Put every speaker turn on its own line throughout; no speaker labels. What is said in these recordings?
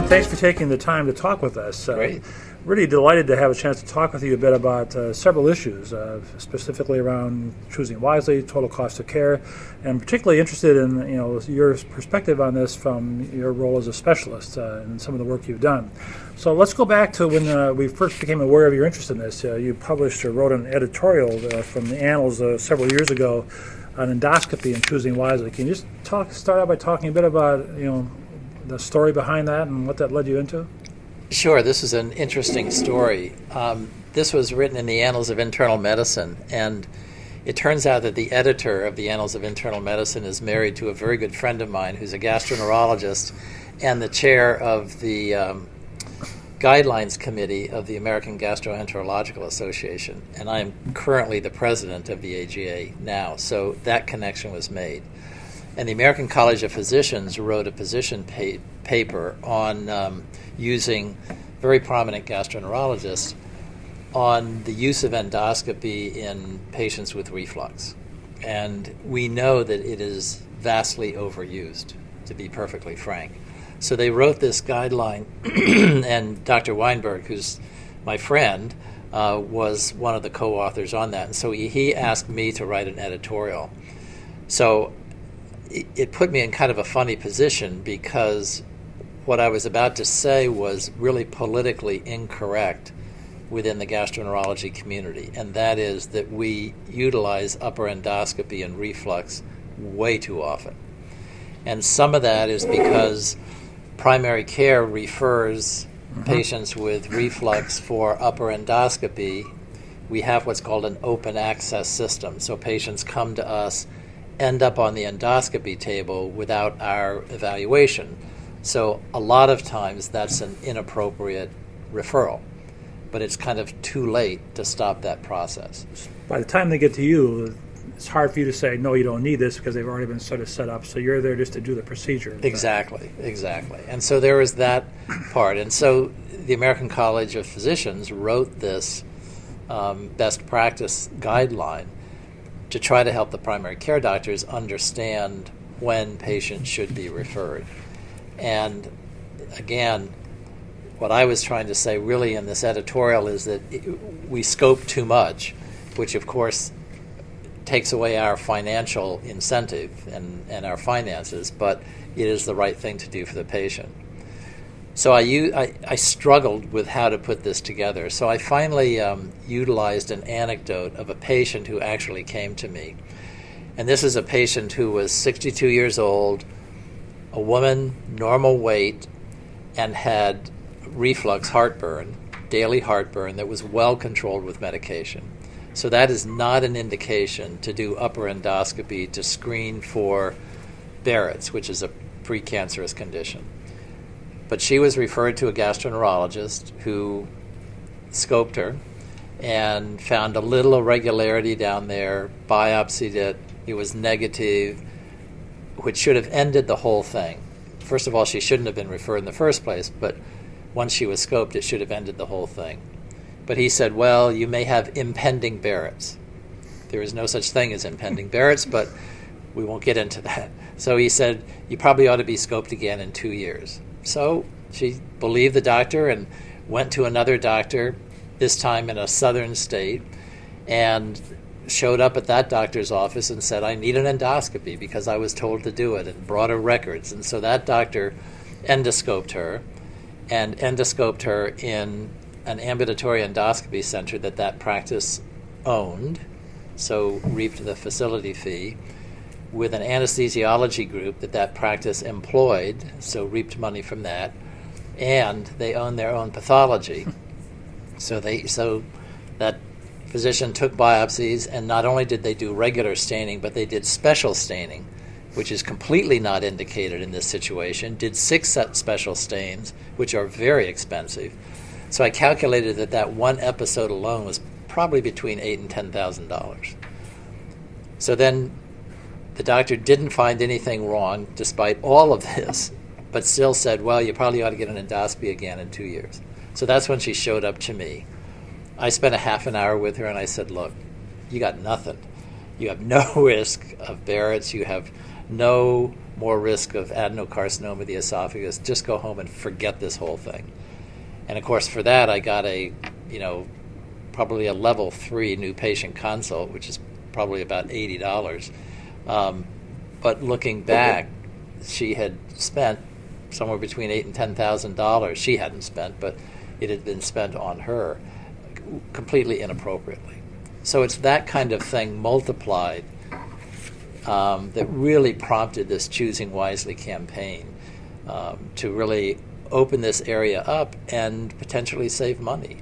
Thanks for taking the time to talk with us.
Great.
Really delighted to have a chance to talk with you a bit about several issues, specifically around choosing wisely, total cost of care, and particularly interested in your perspective on this from your role as a specialist and some of the work you've done. So let's go back to when we first became aware of your interest in this. You published or wrote an editorial from the Annals several years ago on endoscopy and choosing wisely. Can you just start out by talking a bit about the story behind that and what that led you into?
Sure, this is an interesting story. This was written in the Annals of Internal Medicine, and it turns out that the editor of the Annals of Internal Medicine is married to a very good friend of mine who's a gastroenterologist and the chair of the Guidelines Committee of the American Gastroenterological Association, and I'm currently the president of the AGA now, so that connection was made. And the American College of Physicians wrote a position paper on using very prominent gastroenterologists on the use of endoscopy in patients with reflux. And we know that it is vastly overused, to be perfectly frank. So they wrote this guideline, and Dr. Weinberg, who's my friend, was one of the co-authors on that. And so he asked me to write an editorial. So it put me in kind of a funny position because what I was about to say was really politically incorrect within the gastroenterology community, and that is that we utilize upper endoscopy and reflux way too often. And some of that is because primary care refers patients with reflux for upper endoscopy. We have what's called an open access system, so patients come to us, end up on the endoscopy table without our evaluation. So a lot of times that's an inappropriate referral, but it's kind of too late to stop that process.
By the time they get to you, it's hard for you to say, no, you don't need this because they've already been sort of set up, so you're there just to do the procedure.
Exactly. And so there is that part. And so the American College of Physicians wrote this best practice guideline to try to help the primary care doctors understand when patients should be referred. And again, what I was trying to say really in this editorial is that we scope too much, which of course takes away our financial incentive and our finances, but it is the right thing to do for the patient. So I struggled with how to put this together. So I finally utilized an anecdote of a patient who actually came to me. And this is a patient who was 62 years old, a woman, normal weight, and had reflux heartburn, daily heartburn that was well controlled with medication. So that is not an indication to do upper endoscopy to screen for Barrett's, which is a precancerous condition. But she was referred to a gastroenterologist who scoped her and found a little irregularity down there, biopsied it, it was negative, which should have ended the whole thing. First of all, she shouldn't have been referred in the first place, but once she was scoped, it should have ended the whole thing. But he said, well, you may have impending Barrett's. There is no such thing as impending Barrett's, but we won't get into that. So he said, you probably ought to be scoped again in 2 years. So she believed the doctor and went to another doctor, this time in a southern state, and showed up at that doctor's office and said, I need an endoscopy because I was told to do it, and brought her records. And so that doctor endoscoped her, and endoscoped her in an ambulatory endoscopy center that practice owned, so reaped the facility fee, with an anesthesiology group that practice employed, so reaped money from that, and they own their own pathology. So that physician took biopsies, and not only did they do regular staining, but they did special staining, which is completely not indicated in this situation, did 6 special stains, which are very expensive. So I calculated that one episode alone was probably between $8,000 and $10,000. So then the doctor didn't find anything wrong despite all of this, but still said, well, you probably ought to get an endoscopy again in 2 years. So that's when she showed up to me. I spent a half an hour with her, and I said, look, you got nothing. You have no risk of Barrett's. You have no more risk of adenocarcinoma of the esophagus. Just go home and forget this whole thing. And of course, for that, I got probably a level 3 new patient consult, which is probably about $80. But looking back, she had spent somewhere between $8,000 and $10,000. She hadn't spent, but it had been spent on her completely inappropriately. So it's that kind of thing multiplied that really prompted this Choosing Wisely campaign to really open this area up and potentially save money.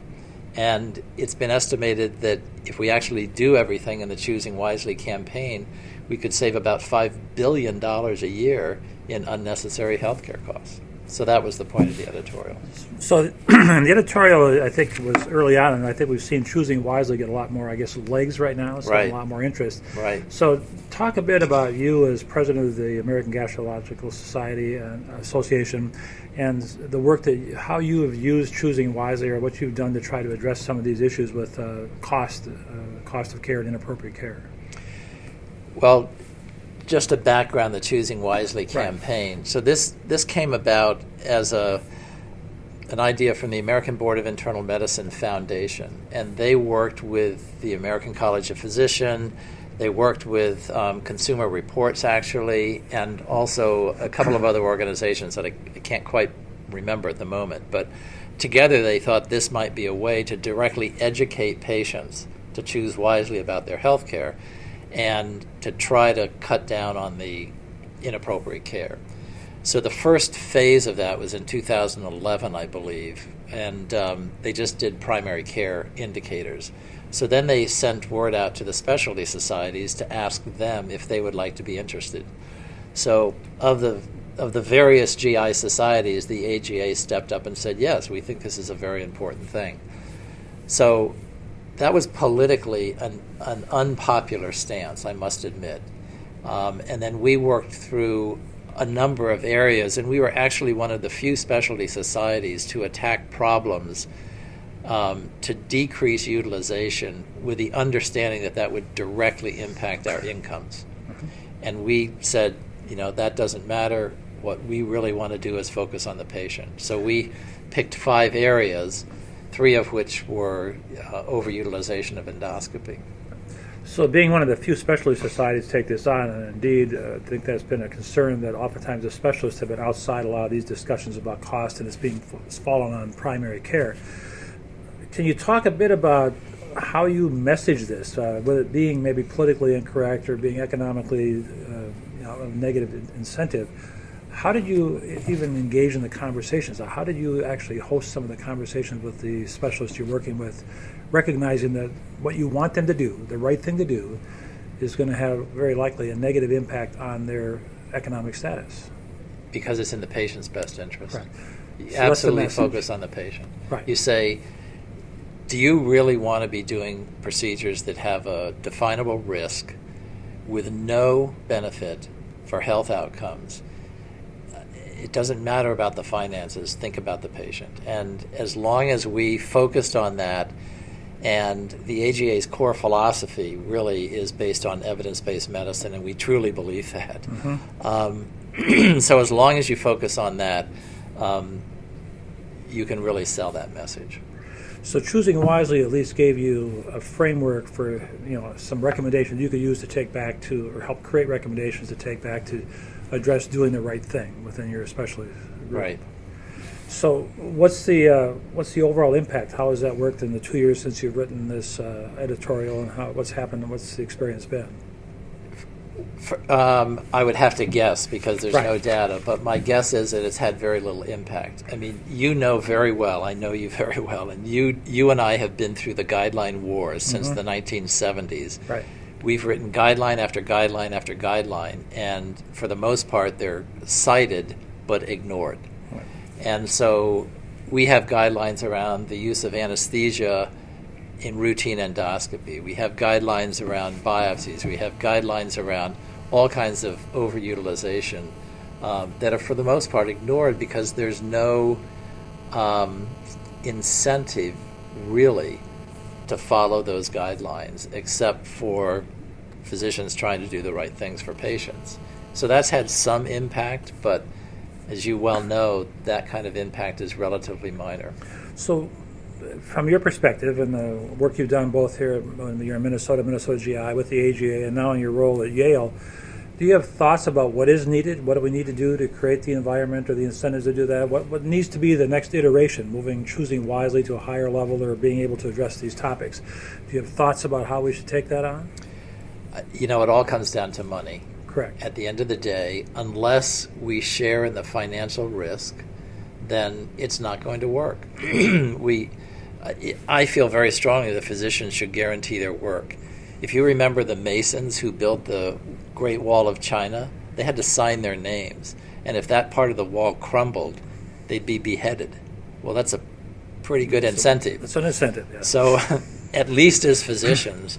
And it's been estimated that if we actually do everything in the Choosing Wisely campaign, we could save about $5 billion a year in unnecessary healthcare costs. So that was the point of the editorial.
So the editorial, I think, was early on, and I think we've seen Choosing Wisely get a lot more, legs right now, so
right.
a lot more interest.
Right.
So talk a bit about you as president of the American Gastroesophageal Society Association, and the work how you have used Choosing Wisely, or what you've done to try to address some of these issues with cost of care and inappropriate care.
Well, just a background, the Choosing Wisely campaign. Right. So this came about as an idea from the American Board of Internal Medicine Foundation, and they worked with the American College of Physicians. They worked with Consumer Reports, actually, and also a couple of other organizations that I can't quite remember at the moment. But together they thought this might be a way to directly educate patients to choose wisely about their health care and to try to cut down on the inappropriate care. So the first phase of that was in 2011, I believe, and they just did primary care indicators. So then they sent word out to the specialty societies to ask them if they would like to be interested. So of the various GI societies, the AGA stepped up and said, yes, we think this is a very important thing. So that was politically an unpopular stance, I must admit. And then we worked through a number of areas, and we were actually one of the few specialty societies to attack problems to decrease utilization with the understanding that that would directly impact our incomes. Mm-hmm. And we said, that doesn't matter. What we really want to do is focus on the patient. So we picked 5 areas, 3 of which were overutilization of endoscopy.
So being one of the few specialty societies to take this on, and indeed I think that's been a concern that oftentimes the specialists have been outside a lot of these discussions about cost, and it's fallen on primary care. Can you talk a bit about how you message this, with it being maybe politically incorrect or being economically a negative incentive? How did you even engage in the conversations? How did you actually host some of the conversations with the specialists you're working with, recognizing that what you want them to do, the right thing to do, is going to have very likely a negative impact on their economic status?
Because it's in the patient's best interest.
Right.
You
So
absolutely focus on the patient.
Right.
You say, do you really want to be doing procedures that have a definable risk with no benefit for health outcomes? It doesn't matter about the finances. Think about the patient. And as long as we focused on that, and the AGA's core philosophy really is based on evidence-based medicine, and we truly believe that. Mm-hmm. So as long as you focus on that, you can really sell that message.
So Choosing Wisely at least gave you a framework for some recommendations you could use to take back to, or help create recommendations to take back to address doing the right thing within your specialty group.
Right.
So what's the overall impact? How has that worked in the 2 years since you've written this editorial, and what's happened and what's the experience been?
I would have to guess because there's
right.
no data, but my guess is that it's had very little impact. I mean, you know very well, I know you very well, and you and I have been through the guideline wars since the 1970s.
Right.
We've written guideline after guideline after guideline, and for the most part, they're cited but ignored. Right. And so we have guidelines around the use of anesthesia in routine endoscopy. We have guidelines around biopsies. We have guidelines around all kinds of overutilization that are, for the most part, ignored because there's no incentive, really, to follow those guidelines, except for physicians trying to do the right things for patients. So that's had some impact, but as you well know, that kind of impact is relatively minor.
So from your perspective and the work you've done both here when you're in Minnesota GI with the AGA, and now in your role at Yale, do you have thoughts about what is needed? What do we need to do to create the environment or the incentives to do that? What needs to be the next iteration, choosing wisely to a higher level or being able to address these topics? Do you have thoughts about how we should take that on?
It all comes down to money.
Correct.
At the end of the day, unless we share in the financial risk, then it's not going to work. I feel very strongly that physicians should guarantee their work. If you remember the Masons who built the Great Wall of China, they had to sign their names. And if that part of the wall crumbled, they'd be beheaded. Well, that's a pretty good incentive.
It's an incentive, yes.
So at least as physicians,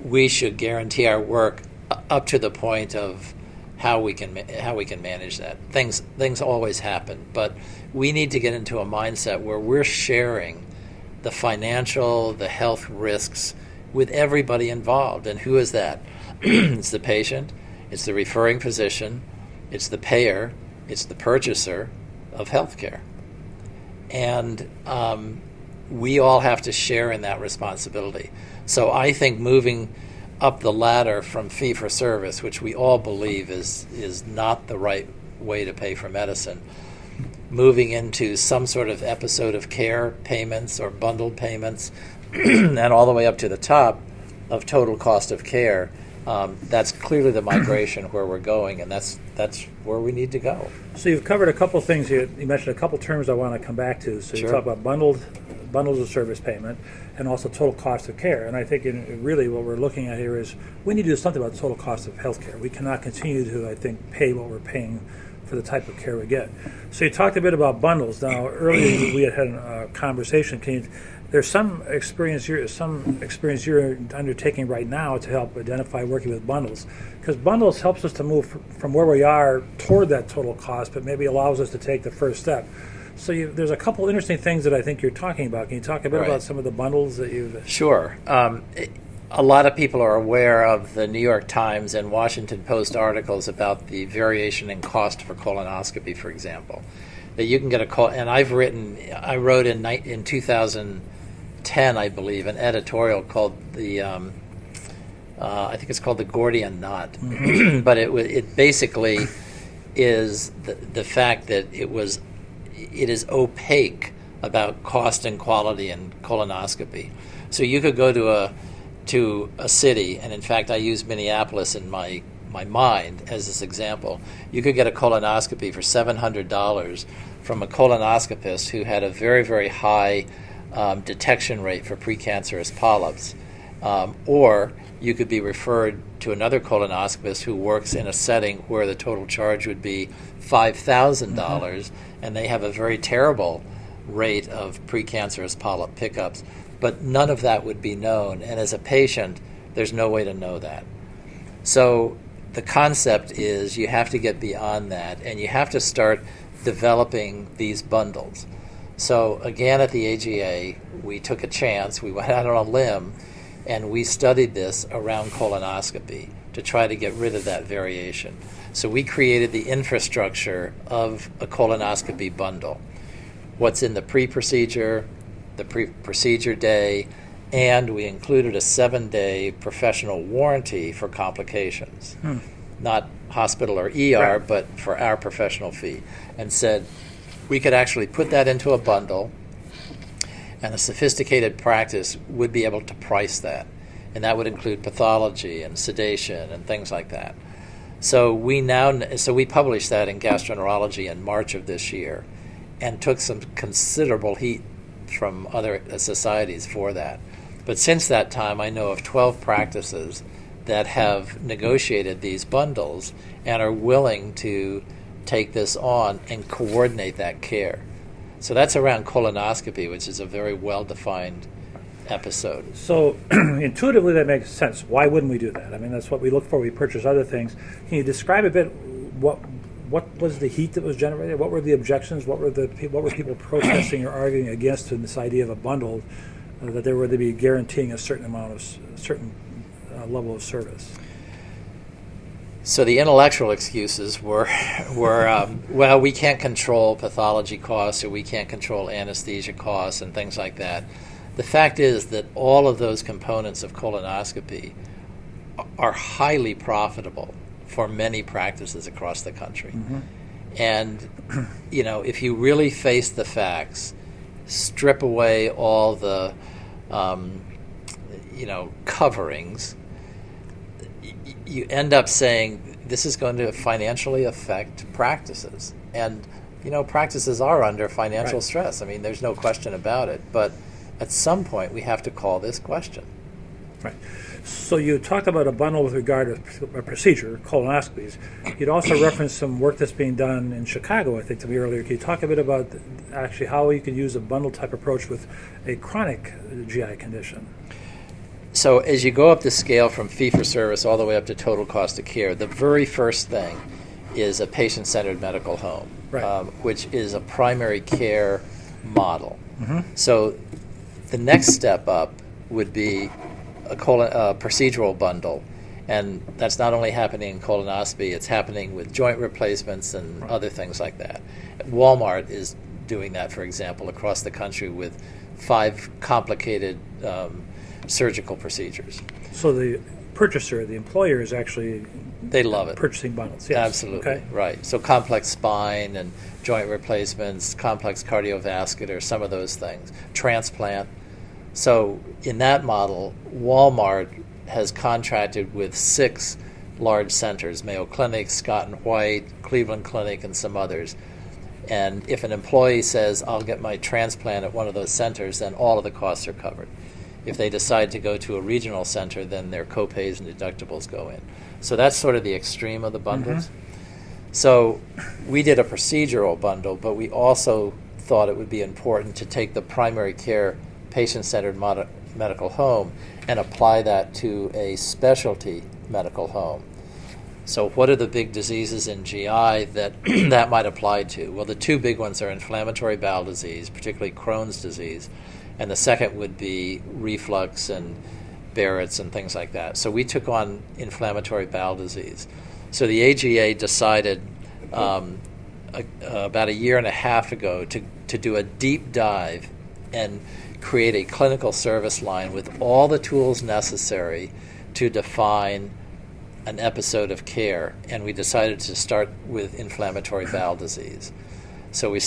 we should guarantee our work up to the point of how we can manage that. Things always happen, but we need to get into a mindset where we're sharing the financial, the health risks with everybody involved. And who is that? It's the patient, it's the referring physician, it's the payer, it's the purchaser of healthcare. And we all have to share in that responsibility. So I think moving up the ladder from fee-for-service, which we all believe is not the right way to pay for medicine, moving into some sort of episode of care payments or bundled payments, and all the way up to the top of total cost of care, that's clearly the migration where we're going, and that's where we need to go.
So you've covered a couple things. You mentioned a couple terms I want to come back to. So you
Sure.
talk about bundles of service payment and also total cost of care. And I think really what we're looking at here is we need to do something about the total cost of health care. We cannot continue to, I think, pay what we're paying for the type of care we get. So you talked a bit about bundles. Now, earlier we had a conversation. There's some experience you're undertaking right now to help identify working with bundles, because bundles helps us to move from where we are toward that total cost, but maybe allows us to take the first step. So there's a couple interesting things that I think you're talking about. Can you talk a bit about some of the bundles that you've...
Sure. A lot of people are aware of the New York Times and Washington Post articles about the variation in cost for colonoscopy, for example. That you can get a call, and I wrote in 2010, I believe, an editorial called I think it's called the Gordian Knot, but it basically is the fact that it is opaque about cost and quality in colonoscopy. So you could go to a city, and in fact I use Minneapolis in my mind as this example. You could get a colonoscopy for $700 from a colonoscopist who had a very, very high detection rate for precancerous polyps. Or you could be referred to another colonoscopist who works in a setting where the total charge would be $5,000, and they have a very terrible rate of precancerous polyp pickups. But none of that would be known, and as a patient, there's no way to know that. So the concept is you have to get beyond that, and you have to start developing these bundles. So again, at the AGA, we took a chance. We went out on a limb, and we studied this around colonoscopy to try to get rid of that variation. So we created the infrastructure of a colonoscopy bundle. What's in the pre-procedure, the pre-procedure day, and we included a 7-day professional warranty for complications. Not hospital or ER,
right,
but for our professional fee. And said we could actually put that into a bundle, and a sophisticated practice would be able to price that. And that would include pathology and sedation and things like that. So we published that in Gastroenterology in March of this year and took some considerable heat from other societies for that. But since that time, I know of 12 practices that have negotiated these bundles and are willing to take this on and coordinate that care. So that's around colonoscopy, which is a very well-defined episode.
So intuitively that makes sense. Why wouldn't we do that? I mean, that's what we look for. We purchase other things. Can you describe a bit what was the heat that was generated? What were the objections? What were people protesting or arguing against in this idea of a bundle, that they were to be guaranteeing a certain level of service?
So the intellectual excuses were well, we can't control pathology costs, or we can't control anesthesia costs and things like that. The fact is that all of those components of colonoscopy are highly profitable for many practices across the country. Mm-hmm. And, if you really face the facts, strip away all the, coverings, you end up saying this is going to financially affect practices. And, practices are under financial
right.
stress. I mean, there's no question about it. But at some point, we have to call this question.
Right. So you talked about a bundle with regard to a procedure, colonoscopies. You'd also referenced some work that's being done in Chicago, I think, to me earlier. Can you talk a bit about actually how you could use a bundle-type approach with a chronic GI condition?
So as you go up the scale from fee-for-service all the way up to total cost of care, the very first thing is a patient-centered medical home,
right.
Which is a primary care model.
Mm-hmm.
So the next step up would be a procedural bundle, and that's not only happening in colonoscopy, it's happening with joint replacements and
right.
other things like that. Walmart is doing that, for example, across the country with 5 complicated surgical procedures.
So the purchaser, the employer, is actually
they love it.
Purchasing bundles, yes.
Absolutely,
okay.
Right. So complex spine and joint replacements, complex cardiovascular, some of those things, transplant. So in that model, Walmart has contracted with 6 large centers, Mayo Clinic, Scott and White, Cleveland Clinic, and some others. And if an employee says, I'll get my transplant at one of those centers, then all of the costs are covered. If they decide to go to a regional center, then their copays and deductibles go in. So that's sort of the extreme of the bundles. Mm-hmm. So we did a procedural bundle, but we also thought it would be important to take the primary care patient-centered medical home and apply that to a specialty medical home. So what are the big diseases in GI that that might apply to? Well, the 2 big ones are inflammatory bowel disease, particularly Crohn's disease, and the second would be reflux and Barrett's and things like that. So we took on inflammatory bowel disease. So the AGA decided about a year and a half ago to do a deep dive and create a clinical service line with all the tools necessary to define an episode of care. And we decided to start with inflammatory bowel disease. So we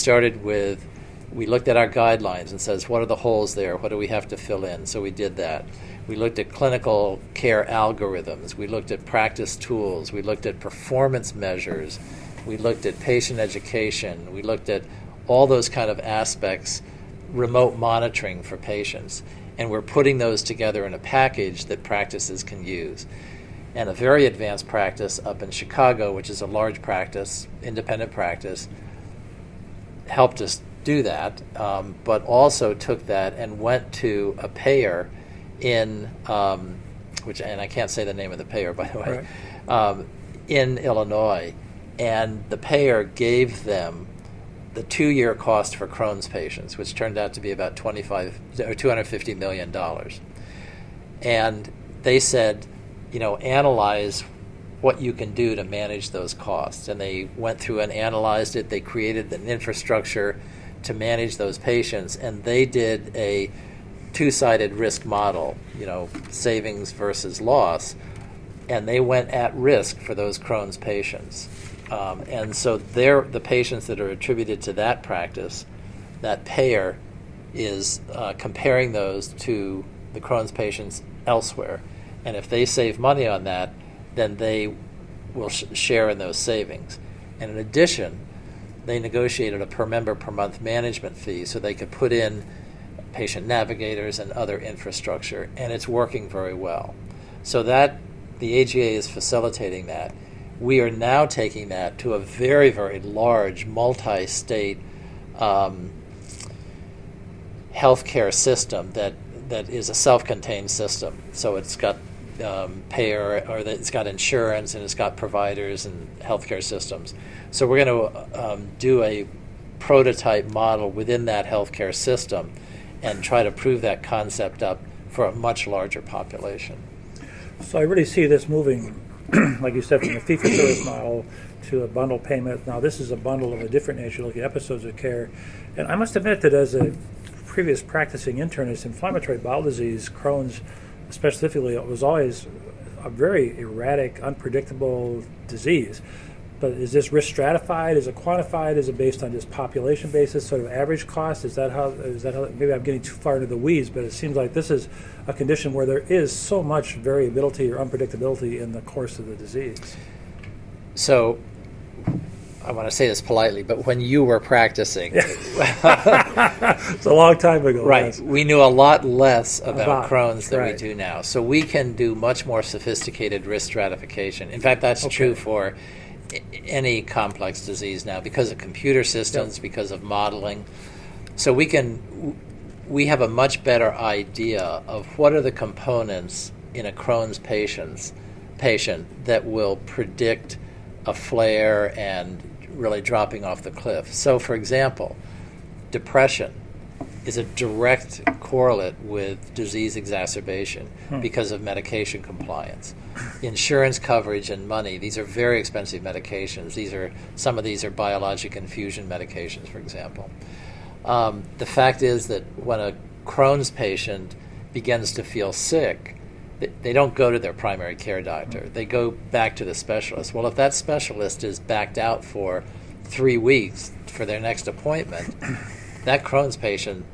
looked at our guidelines and says, what are the holes there? What do we have to fill in? So we did that. We looked at clinical care algorithms. We looked at practice tools. We looked at performance measures. We looked at patient education. We looked at all those kind of aspects, remote monitoring for patients. And we're putting those together in a package that practices can use. And a very advanced practice up in Chicago, which is a large practice, independent practice, helped us do that, but also took that and went to a payer in, and I can't say the name of the payer, by the way, right. In Illinois, and the payer gave them the 2-year cost for Crohn's patients, which turned out to be about $250 million. And they said, analyze what you can do to manage those costs. And they went through and analyzed it. They created an infrastructure to manage those patients, and they did a 2-sided risk model, savings versus loss, and they went at risk for those Crohn's patients. And so the patients that are attributed to that practice, that payer is comparing those to the Crohn's patients elsewhere. And if they save money on that, then they will share in those savings. And in addition, they negotiated a per member per month management fee so they could put in patient navigators and other infrastructure, and it's working very well. So that the AGA is facilitating that. We are now taking that to a very, very large multi-state healthcare system that is a self-contained system. So it's got payer, or it's got insurance, and it's got providers and healthcare systems. So we're going to do a prototype model within that healthcare system and try to prove that concept up for a much larger population.
So I really see this moving like you said, from the fee-for-service model to a bundle payment. Now this is a bundle of a different nature, looking at episodes of care. And I must admit that as a previous practicing internist, inflammatory bowel disease, Crohn's specifically, was always a very erratic, unpredictable disease. But is this risk stratified? Is it quantified? Is it based on just population basis, sort of average cost? Is that how? Maybe I'm getting too far into the weeds, but it seems like this is a condition where there is so much variability or unpredictability in the course of the disease.
So, I want to say this politely, but when you were practicing,
it's a long time ago.
Right,
Yes.
we knew a lot less about Crohn's than
right.
we do now. So we can do much more sophisticated risk stratification. In fact, that's true for any complex disease now because of computer systems, because of modeling. So we have a much better idea of what are the components in a Crohn's patient that will predict a flare and really dropping off the cliff. So, for example, depression is a direct correlate with disease exacerbation because of medication compliance. Insurance coverage and money, these are very expensive medications. Some of these are biologic infusion medications, for example. The fact is that when a Crohn's patient begins to feel sick, they don't go to their primary care doctor. They go back to the specialist. Well, if that specialist is backed out for 3 weeks for their next appointment, that Crohn's patient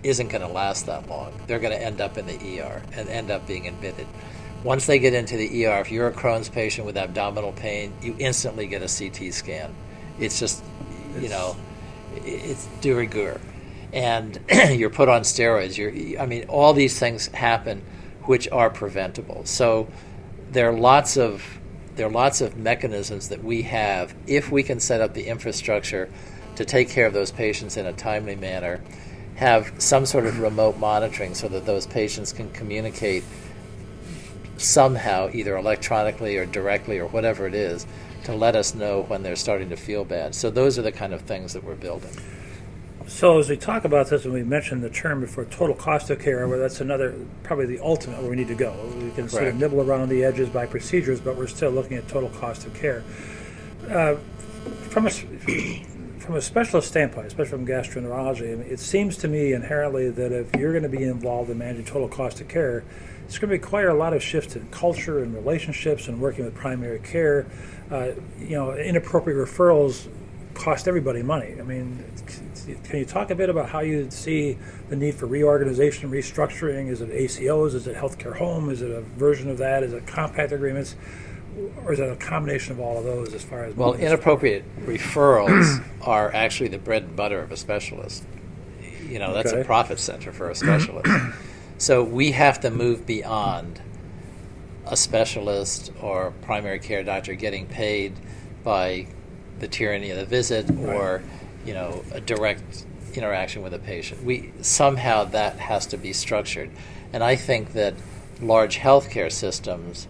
isn't going to last that long. They're going to end up in the ER and end up being admitted. Once they get into the ER, if you're a Crohn's patient with abdominal pain, you instantly get a CT scan. It's just, it's de rigueur. And you're put on steroids. All these things happen which are preventable. So there are lots of mechanisms that we have if we can set up the infrastructure to take care of those patients in a timely manner, have some sort of remote monitoring so that those patients can communicate somehow, either electronically or directly or whatever it is, to let us know when they're starting to feel bad. So those are the kind of things that we're building.
So as we talk about this, and we mentioned the term before, total cost of care, where that's probably the ultimate where we need to go. We can sort of nibble around the edges by procedures, but we're still looking at total cost of care. From a specialist standpoint, especially from gastroenterology, it seems to me inherently that if you're going to be involved in managing total cost of care, it's going to require a lot of shifts in culture and relationships and working with primary care. Inappropriate referrals cost everybody money. Can you talk a bit about how you see the need for reorganization, restructuring? Is it ACOs? Is it healthcare home? Is it a version of that? Is it compact agreements? Or is it a combination of all of those as far as...
Well, inappropriate referrals are actually the bread and butter of a specialist. That's a profit center for a specialist. So we have to move beyond a specialist or primary care doctor getting paid by the tyranny of the visit or, a direct interaction with a patient. Somehow that has to be structured. And I think that large healthcare systems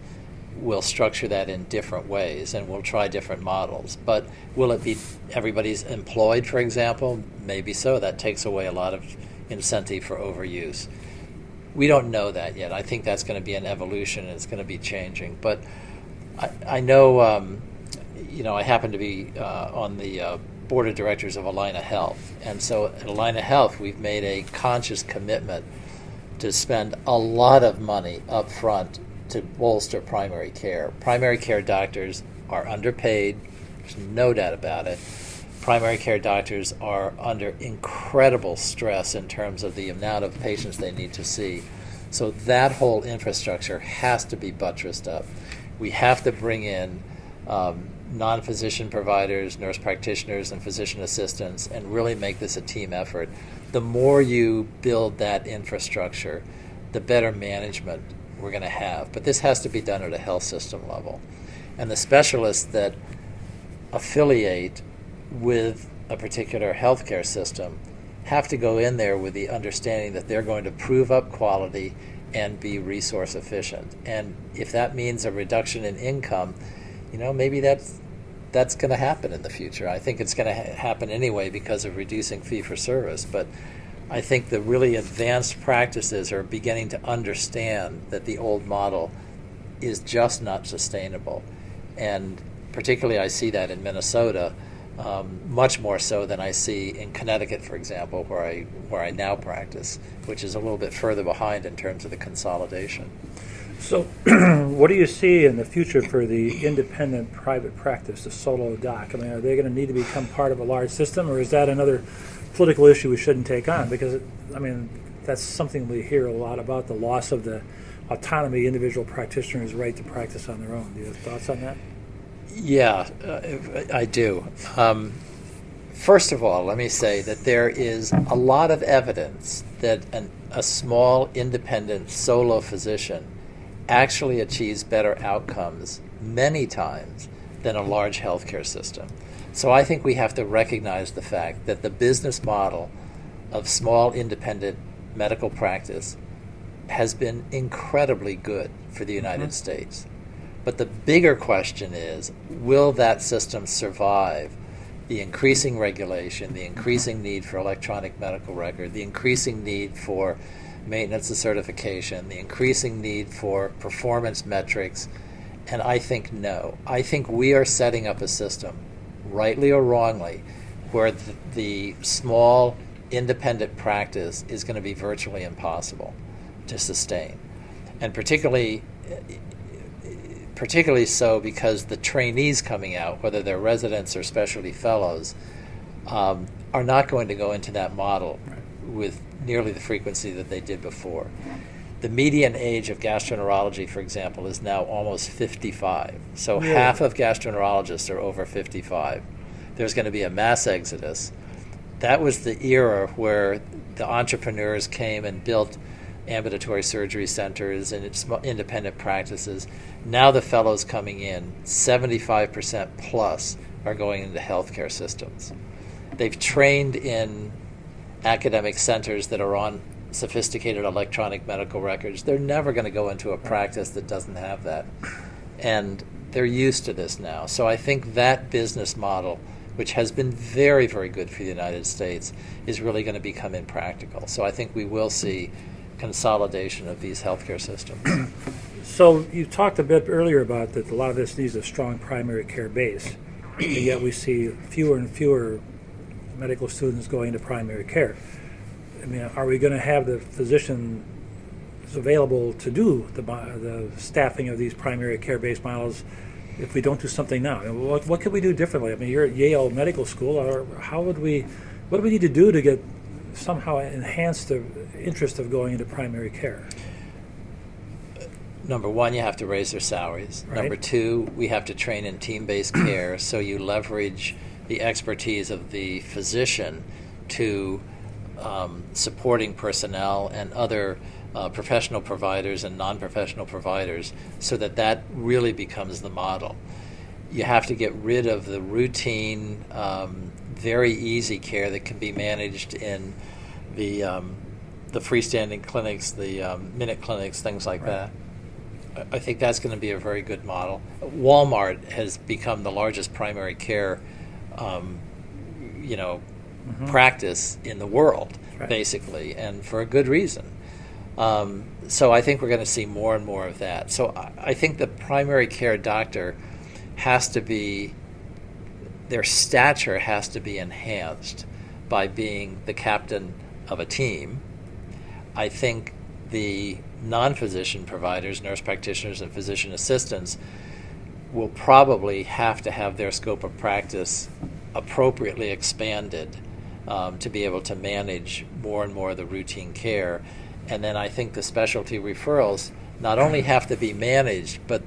will structure that in different ways, and we'll try different models. But will it be everybody's employed, for example? Maybe so. That takes away a lot of incentive for overuse. We don't know that yet. I think that's going to be an evolution, and it's going to be changing. But I know, I happen to be on the board of directors of Allina Health. And so at Allina Health, we've made a conscious commitment to spend a lot of money up front to bolster primary care. Primary care doctors are underpaid. There's no doubt about it. Primary care doctors are under incredible stress in terms of the amount of patients they need to see. So that whole infrastructure has to be buttressed up. We have to bring in non-physician providers, nurse practitioners, and physician assistants, and really make this a team effort. The more you build that infrastructure, the better management we're going to have. But this has to be done at a health system level. And the specialists that affiliate with a particular healthcare system have to go in there with the understanding that they're going to prove up quality and be resource efficient. And if that means a reduction in income, maybe that's going to happen in the future. I think it's going to happen anyway because of reducing fee-for-service. But I think the really advanced practices are beginning to understand that the old model is just not sustainable. And particularly I see that in Minnesota, much more so than I see in Connecticut, for example, where I now practice, which is a little bit further behind in terms of the consolidation.
So what do you see in the future for the independent private practice, the solo doc? I mean, are they going to need to become part of a large system, or is that another political issue we shouldn't take on? Because, I mean, that's something we hear a lot about, the loss of the autonomy, individual practitioners' right to practice on their own. Do you have thoughts on that?
Yeah, I do. First of all, let me say that there is a lot of evidence that a small, independent, solo physician actually achieves better outcomes many times than a large healthcare system. So I think we have to recognize the fact that the business model of small, independent medical practice has been incredibly good for the United States. But the bigger question is, will that system survive the increasing regulation, the increasing need for electronic medical record, the increasing need for maintenance of certification, the increasing need for performance metrics? And I think no. I think we are setting up a system, rightly or wrongly, where the small independent practice is going to be virtually impossible to sustain. And particularly so because the trainees coming out, whether they're residents or specialty fellows, are not going to go into that model with nearly the frequency that they did before. The median age of gastroenterology, for example, is now almost 55. So half of gastroenterologists are over 55. There's going to be a mass exodus. That was the era where the entrepreneurs came and built ambulatory surgery centers and independent practices. Now the fellows coming in, 75% plus, are going into healthcare systems. They've trained in academic centers that are on sophisticated electronic medical records. They're never going to go into a practice that doesn't have that. And they're used to this now. So I think that business model, which has been very, very good for the United States, is really going to become impractical. So I think we will see consolidation of these healthcare systems.
So you talked a bit earlier about that a lot of this needs a strong primary care base, and yet we see fewer and fewer medical students going to primary care. I mean, are we going to have the physicians available to do the staffing of these primary care-based models if we don't do something now? What could we do differently? I mean, you're at Yale Medical School. Or what do we need to do to get somehow enhance the interest of going into primary care?
Number one, you have to raise their salaries.
Right.
Number two, we have to train in team-based care, so you leverage the expertise of the physician to supporting personnel and other professional providers and non-professional providers, so that really becomes the model. You have to get rid of the routine, very easy care that can be managed in the freestanding clinics, the minute clinics, things like that. I think that's going to be a very good model. Walmart has become the largest primary care, practice in the world, basically, and for a good reason. So I think we're going to see more and more of that. So I think the primary care doctor their stature has to be enhanced by being the captain of a team. I think the non-physician providers, nurse practitioners and physician assistants, will probably have to have their scope of practice appropriately expanded to be able to manage more and more of the routine care. And then I think the specialty referrals not only have to be managed, but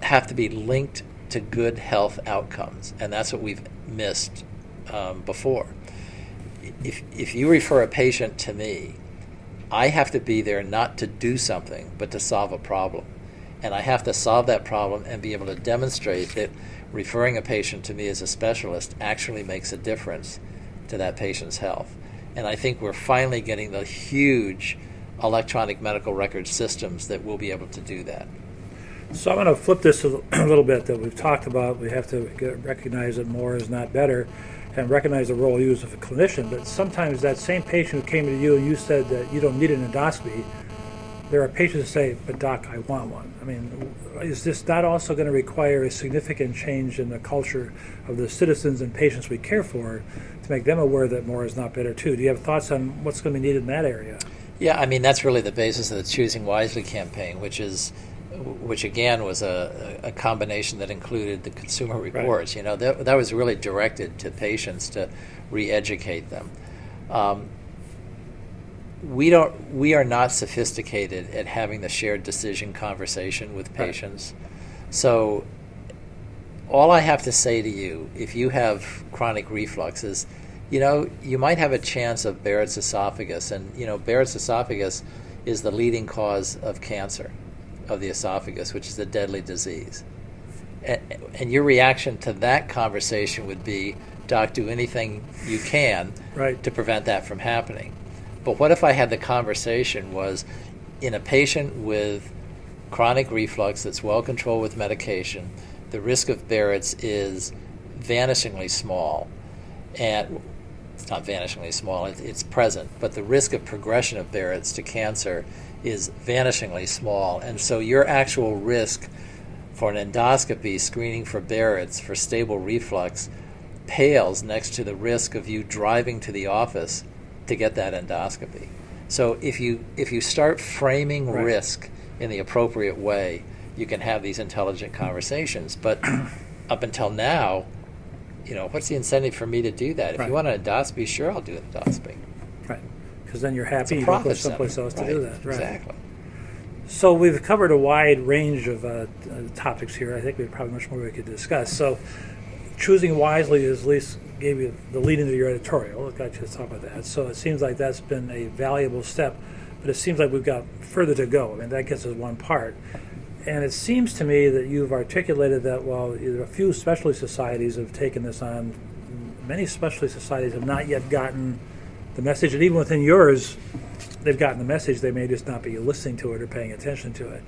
have to be linked to good health outcomes. And that's what we've missed before. If you refer a patient to me, I have to be there not to do something, but to solve a problem. And I have to solve that problem and be able to demonstrate that referring a patient to me as a specialist actually makes a difference to that patient's health. And I think we're finally getting the huge electronic medical record systems that will be able to do that.
So I'm going to flip this a little bit that we've talked about. We have to recognize that more is not better and recognize the role you as a clinician. But sometimes that same patient who came to you and you said that you don't need an endoscopy there are patients who say, but doc, I want one. I mean, is this not also going to require a significant change in the culture of the citizens and patients we care for to make them aware that more is not better too? Do you have thoughts on what's going to be needed in that area?
Yeah, I mean, that's really the basis of the Choosing Wisely campaign, which again was a combination that included the Consumer Reports.
Right.
You know, that was really directed to patients to re-educate them. We are not sophisticated at having the shared decision conversation with patients. Right. So all I have to say to you, if you have chronic reflux, is, you know, you might have a chance of Barrett's esophagus. And, you know, Barrett's esophagus is the leading cause of cancer of the esophagus, which is a deadly disease. And your reaction to that conversation would be, doc, do anything you can to prevent that from happening. But what if I had the conversation was, in a patient with chronic reflux that's well controlled with medication, the risk of Barrett's is vanishingly small. And it's not vanishingly small, it's present, but the risk of progression of Barrett's to cancer is vanishingly small. And so your actual risk for an endoscopy screening for Barrett's for stable reflux pales next to the risk of you driving to the office to get that endoscopy. So if you start framing risk in the appropriate way, you can have these intelligent conversations. But up until now, you know, what's the incentive for me to do that? If you want an endoscopy, sure, I'll do an endoscopy.
Right, because then you're happy you don't go someplace else to do that. Right.
Exactly.
So we've covered a wide range of topics here. I think we have probably much more we could discuss. So choosing wisely is at least gave you the lead into your editorial. It got you to talk about that. So it seems like that's been a valuable step, but it seems like we've got further to go. I mean, that gets us one part. And it seems to me that you've articulated that while a few specialty societies have taken this on, many specialty societies have not yet gotten the message, and even within yours, they've gotten the message, they may just not be listening to it or paying attention to it.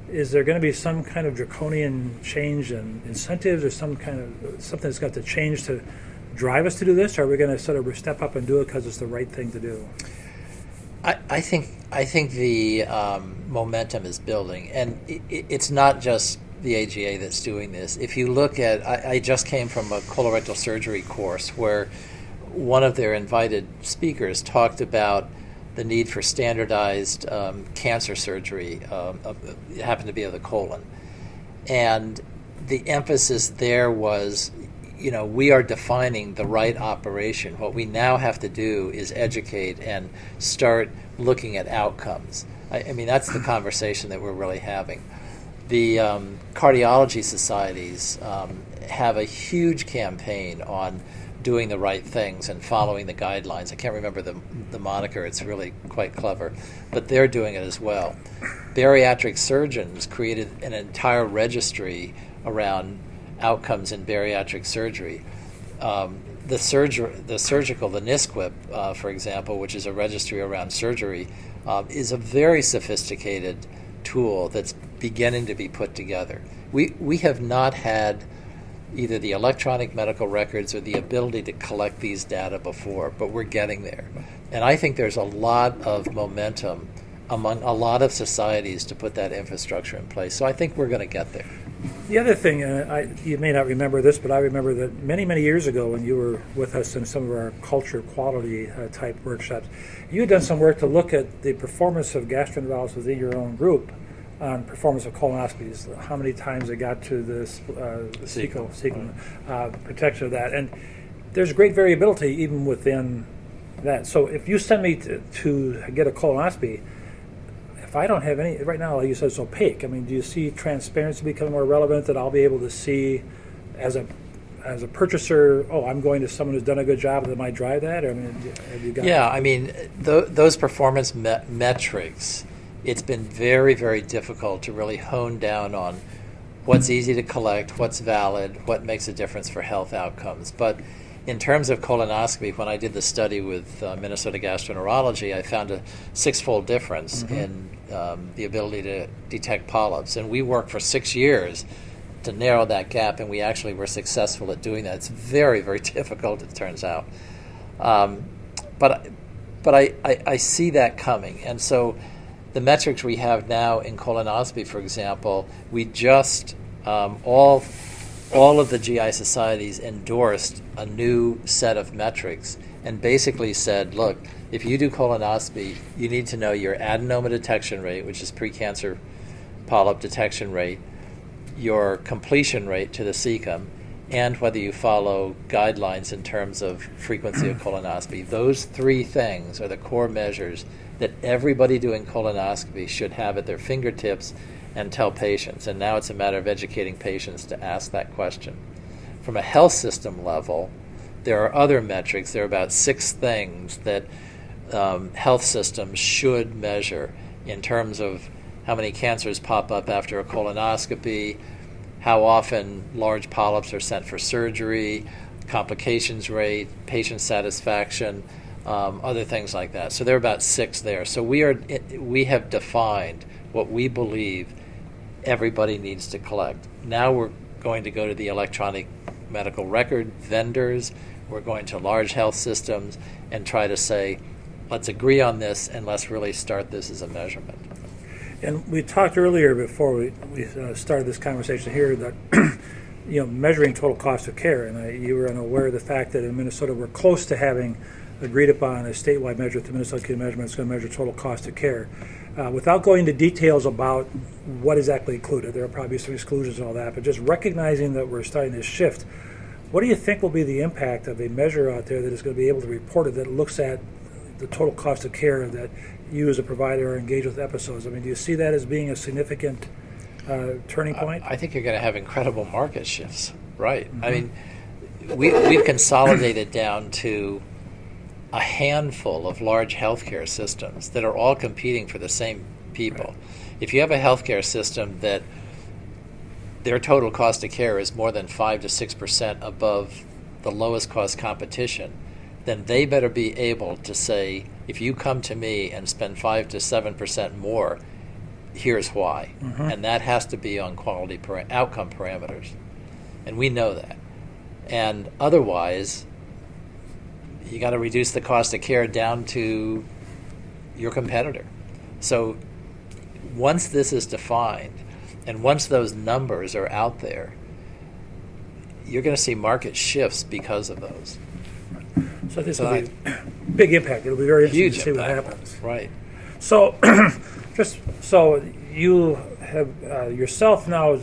Is there going to be some kind of draconian change in incentives or some kind of something that's got to change to drive us to do this, or are we going to sort of step up and do it because it's the right thing to do?
I think the momentum is building, and it's not just the AGA that's doing this. If you look at, I just came from a colorectal surgery course where one of their invited speakers talked about the need for standardized cancer surgery. It happened to be of the colon, and the emphasis there was, you know, we are defining the right operation. What we now have to do is educate and start looking at outcomes. I mean, that's the conversation that we're really having. The cardiology societies have a huge campaign on doing the right things and following the guidelines. I can't remember the moniker. It's really quite clever. But they're doing it as well. Bariatric surgeons created an entire registry around outcomes in bariatric surgery. The NSQIP, for example, which is a registry around surgery, is a very sophisticated tool that's beginning to be put together. We have not had either the electronic medical records or the ability to collect these data before, but we're getting there. And I think there's a lot of momentum among a lot of societies to put that infrastructure in place. So I think we're going to get there.
The other thing, you may not remember this, but I remember that many, many years ago when you were with us in some of our culture quality type workshops, you had done some work to look at the performance of gastroenterologists within your own group on performance of colonoscopies, how many times they got to the cecal protection of that. And there's great variability even within that. So if you send me to get a colonoscopy, if I don't have any, right now you said it's opaque. I mean, do you see transparency becoming more relevant, that I'll be able to see as a purchaser, oh, I'm going to someone who's done a good job that might drive that? Or, I mean, have you got
I mean, those performance metrics, it's been very, very difficult to really hone down on what's easy to collect, what's valid, what makes a difference for health outcomes. But in terms of colonoscopy, when I did the study with Minnesota Gastroenterology, I found a 6-fold difference in the ability to detect polyps. And we worked for 6 years to narrow that gap, and we actually were successful at doing that. It's very, very difficult, it turns out. But I see that coming. And so the metrics we have now in colonoscopy, for example, we just all of the GI societies endorsed a new set of metrics and basically said, look, if you do colonoscopy, you need to know your adenoma detection rate, which is precancer polyp detection rate, your completion rate to the cecum, and whether you follow guidelines in terms of frequency of colonoscopy. Those three things are the core measures that everybody doing colonoscopy should have at their fingertips and tell patients. And now it's a matter of educating patients to ask that question. From a health system level, there are other metrics. There are about 6 things that health systems should measure in terms of how many cancers pop up after a colonoscopy, how often large polyps are sent for surgery, complications rate, patient satisfaction, other things like that. So there are about 6 there. So we have defined what we believe everybody needs to collect. Now we're going to go to the electronic medical record vendors. We're going to large health systems and try to say, let's agree on this and let's really start this as a measurement.
And we talked earlier before we started this conversation here that measuring total cost of care, and you were unaware of the fact that in Minnesota we're close to having agreed upon a statewide measure with the Minnesota Acute Measurement. It's going to measure total cost of care. Without going into details about what is actually included, there will probably be some exclusions and all that, but just recognizing that we're starting this shift, what do you think will be the impact of a measure out there that is going to be able to report it, that looks at the total cost of care that you as a provider are engaged with episodes? I mean, do you see that as being a significant turning point?
I think you're going to have incredible market shifts, right? Mm-hmm. I mean, we've consolidated down to a handful of large healthcare systems that are all competing for the same people. Right. If you have a healthcare system that their total cost of care is more than 5 to 6% above the lowest cost competition, then they better be able to say, if you come to me and spend 5 to 7% more, here's why. Mm-hmm. And that has to be on quality outcome parameters. And we know that. And otherwise, you got to reduce the cost of care down to your competitor. So once this is defined, and once those numbers are out there, you're going to see market shifts because of those.
So this will be a big impact. It'll be very interesting to see what happens.
Right.
So, just so you have yourself now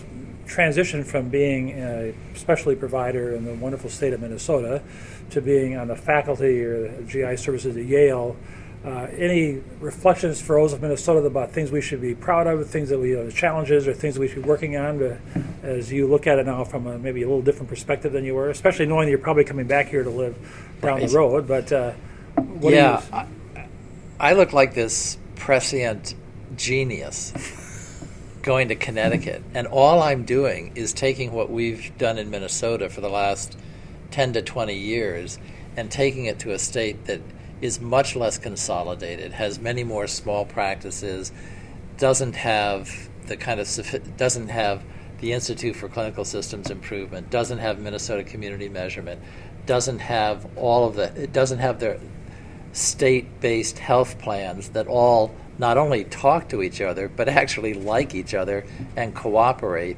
transitioned from being a specialty provider in the wonderful state of Minnesota to being on the faculty or the GI services at Yale. Any reflections for those of Minnesota about things we should be proud of, things that we challenges, or things we should be working on as you look at it now from maybe a little different perspective than you were, especially knowing that you're probably coming back here to live down the road. But
I look like this prescient genius going to Connecticut, and all I'm doing is taking what we've done in Minnesota for the last 10 to 20 years and taking it to a state that is much less consolidated, has many more small practices, doesn't have the Institute for Clinical Systems Improvement, doesn't have Minnesota Community Measurement, doesn't have their state-based health plans that all not only talk to each other, but actually like each other and cooperate.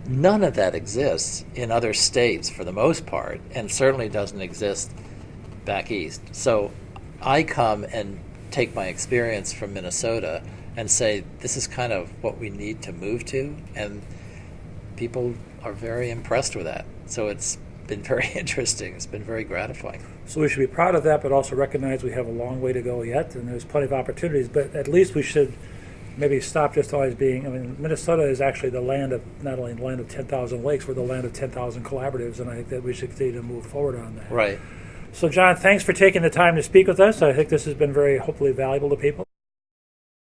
None of that exists in other states for the most part, and certainly doesn't exist back east. So I come and take my experience from Minnesota and say, this is kind of what we need to move to, and people are very impressed with that. So it's been very interesting. It's been very gratifying.
So we should be proud of that, but also recognize we have a long way to go yet, and there's plenty of opportunities. But at least we should maybe stop just always being, Minnesota is actually the land of, not only the land of 10,000 lakes, we're the land of 10,000 collaboratives, and I think that we should continue to move forward on that.
Right.
So John, thanks for taking the time to speak with us. I think this has been very, hopefully, valuable to people.